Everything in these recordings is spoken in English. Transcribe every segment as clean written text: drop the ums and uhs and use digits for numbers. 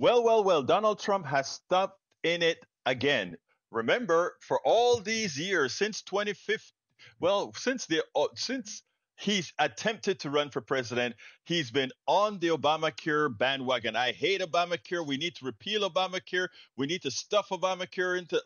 Well, Donald Trump has stuck in it again. Remember, for all these years since 2015, since he's attempted to run for president, he's been on the Obamacare bandwagon. I hate Obamacare. We need to repeal Obamacare. We need to stuff Obamacare into,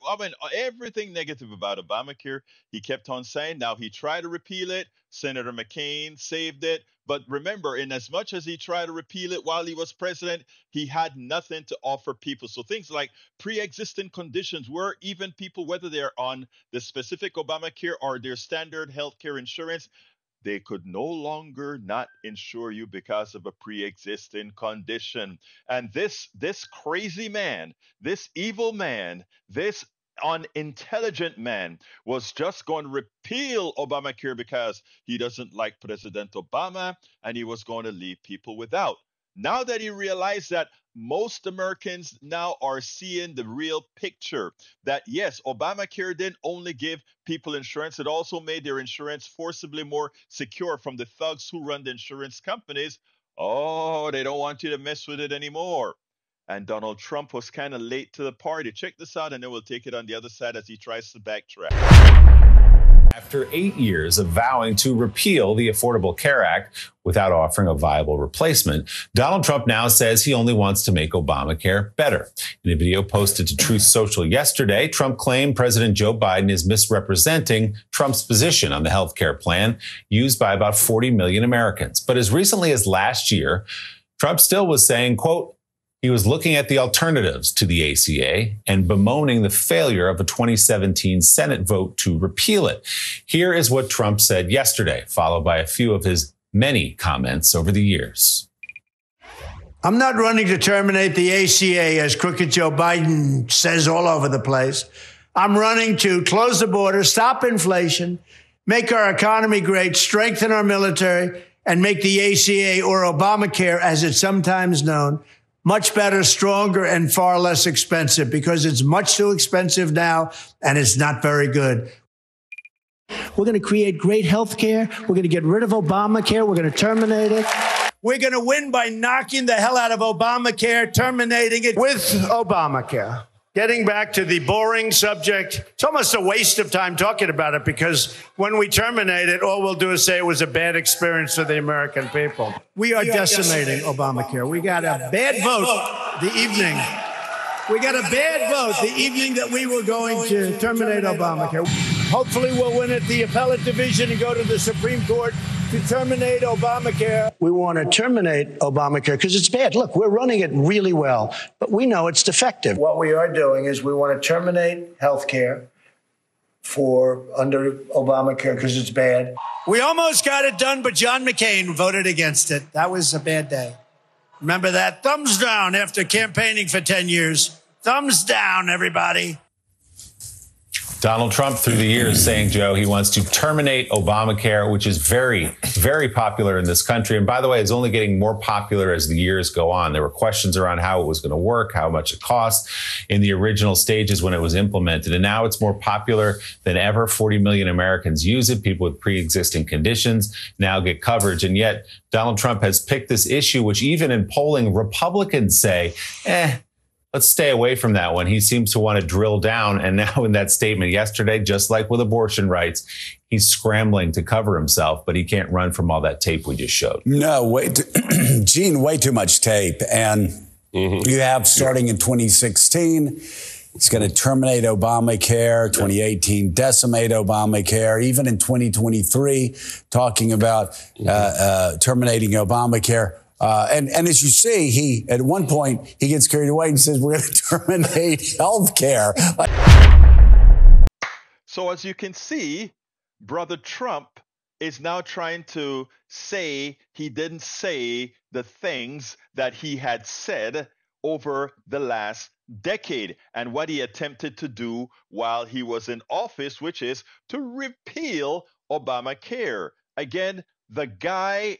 everything negative about Obamacare. He kept on saying. Now he tried to repeal it. Senator McCain saved it. But remember, in as much as he tried to repeal it while he was president, he had nothing to offer people. So things like pre-existing conditions, where even people, whether they're on the specific Obamacare or their standard healthcare insurance, they could no longer not insure you because of a pre-existing condition. And this crazy man, this evil man, this unintelligent man was just going to repeal Obamacare because he doesn't like President Obama and he was going to leave people without. Now that he realized that most Americans now are seeing the real picture, that yes, Obamacare didn't only give people insurance, it also made their insurance forcibly more secure from the thugs who run the insurance companies. Oh, they don't want you to mess with it anymore. And Donald Trump was kind of late to the party. Check this out, and then we'll take it on the other side as he tries to backtrack. After 8 years of vowing to repeal the Affordable Care Act without offering a viable replacement, Donald Trump now says he only wants to make Obamacare better. In a video posted to Truth Social yesterday, Trump claimed President Joe Biden is misrepresenting Trump's position on the health care plan used by about 40 million Americans. But as recently as last year, Trump still was saying, quote, he was looking at the alternatives to the ACA and bemoaning the failure of a 2017 Senate vote to repeal it. Here is what Trump said yesterday, followed by a few of his many comments over the years. I'm not running to terminate the ACA, as crooked Joe Biden says all over the place. I'm running to close the border, stop inflation, make our economy great, strengthen our military, and make the ACA, or Obamacare, as it's sometimes known, much better, stronger, and far less expensive, because it's much too expensive now, and it's not very good. We're going to create great health care. We're going to get rid of Obamacare. We're going to terminate it. We're going to win by knocking the hell out of Obamacare, terminating it with Obamacare. Getting back to the boring subject, it's almost a waste of time talking about it, because when we terminate it, all we'll do is say it was a bad experience for the American people. We are decimating Obamacare. We got a bad vote the evening. We got a bad vote the evening that we were going to terminate Obamacare. Hopefully we'll win at the appellate division and go to the Supreme Court to terminate Obamacare. We want to terminate Obamacare because it's bad. Look, we're running it really well, but we know it's defective. What we are doing is we want to terminate health care under Obamacare because it's bad. We almost got it done, but John McCain voted against it. That was a bad day. Remember that? Thumbs down after campaigning for 10 years. Thumbs down, everybody. Donald Trump, through the years, saying, Joe, he wants to terminate Obamacare, which is very, very popular in this country. And by the way, it's only getting more popular as the years go on. There were questions around how it was going to work, how much it cost in the original stages when it was implemented. And now it's more popular than ever. 40 million Americans use it. People with pre-existing conditions now get coverage. And yet Donald Trump has picked this issue, which even in polling, Republicans say, let's stay away from that one. He seems to want to drill down. And now in that statement yesterday, just like with abortion rights, he's scrambling to cover himself, but he can't run from all that tape we just showed. No, Gene, way too much tape. And you have, starting in 2016, he's going to terminate Obamacare, 2018, decimate Obamacare, even in 2023, talking about terminating Obamacare. And as you see, at one point, he gets carried away and says, we're going to terminate health care. So as you can see, Brother Trump is now trying to say he didn't say the things that he had said over the last decade and what he attempted to do while he was in office, which is to repeal Obamacare. Again, the guy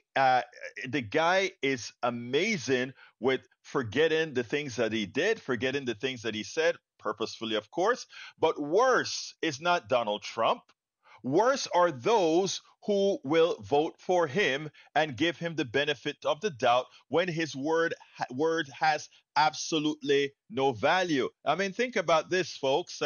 is amazing with forgetting the things that he did, forgetting the things that he said, purposefully, of course. But worse is not Donald Trump. Worse are those who will vote for him and give him the benefit of the doubt when his word has absolutely no value. I mean, think about this, folks.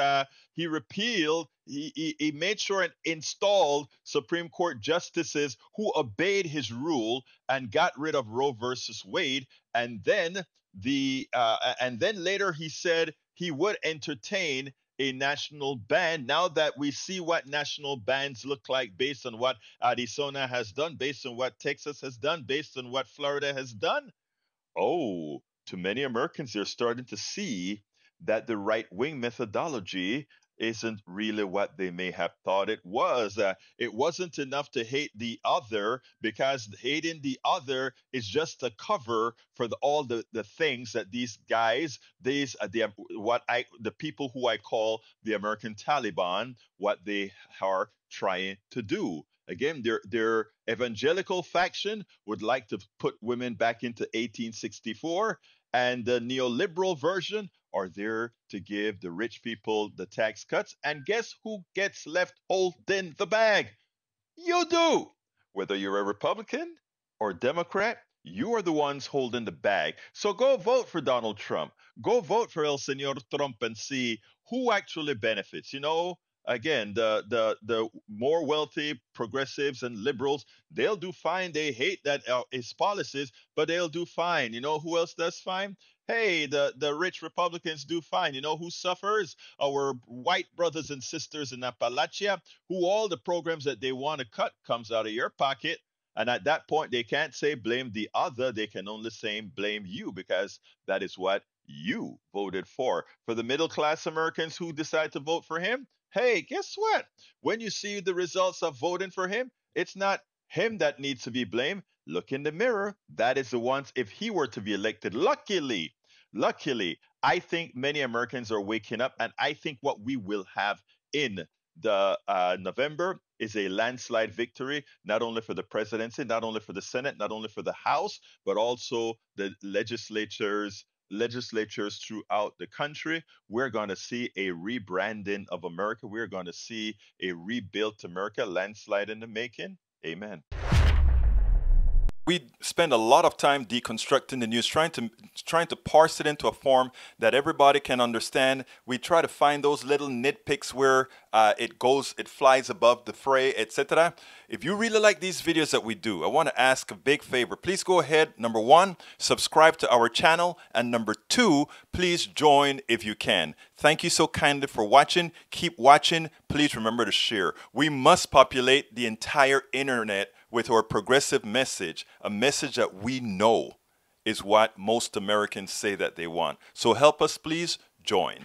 He repealed, he made sure and installed Supreme Court justices who obeyed his rule and got rid of Roe versus Wade. And then and then later he said he would entertain a national ban. Now that we see what national bans look like based on what Arizona has done, based on what Texas has done, based on what Florida has done, oh, to many Americans, they're starting to see that the right wing methodology isn't really what they may have thought it was. It wasn't enough to hate the other, because hating the other is just a cover for all the things that these guys, the people who I call the American Taliban, what they are trying to do. Again, their evangelical faction would like to put women back into 1864, and the neoliberal version are there to give the rich people the tax cuts. And guess who gets left holding the bag? You do. Whether you're a Republican or Democrat, you are the ones holding the bag. So go vote for Donald Trump. Go vote for El Señor Trump and see who actually benefits. Again, the more wealthy progressives and liberals, they'll do fine. They hate that his policies, but they'll do fine. You know who else does fine? Hey, the rich Republicans do fine. You know who suffers? Our white brothers and sisters in Appalachia, who all the programs that they want to cut comes out of your pocket. And at that point, they can't say blame the other. They can only say blame you, because that is what you voted for. For the middle class Americans who decide to vote for him, hey, guess what? When you see the results of voting for him, it's not him that needs to be blamed. Look in the mirror. That is the ones, if he were to be elected. Luckily, I think many Americans are waking up, and I think what we will have in the November is a landslide victory, not only for the presidency, not only for the Senate, not only for the House, but also the legislatures throughout the country. We're going to see a rebranding of America. We're going to see a rebuilt America, landslide in the making. Amen. We spend a lot of time deconstructing the news, trying to parse it into a form that everybody can understand. We try to find those little nitpicks where it flies above the fray, etc. If you really like these videos that we do, I want to ask a big favor. Please go ahead, number one, subscribe to our channel, and number two, please join if you can. Thank you so kindly for watching. Keep watching. Please remember to share. We must populate the entire internet with our progressive message, a message that we know is what most Americans say that they want. So help us, please join.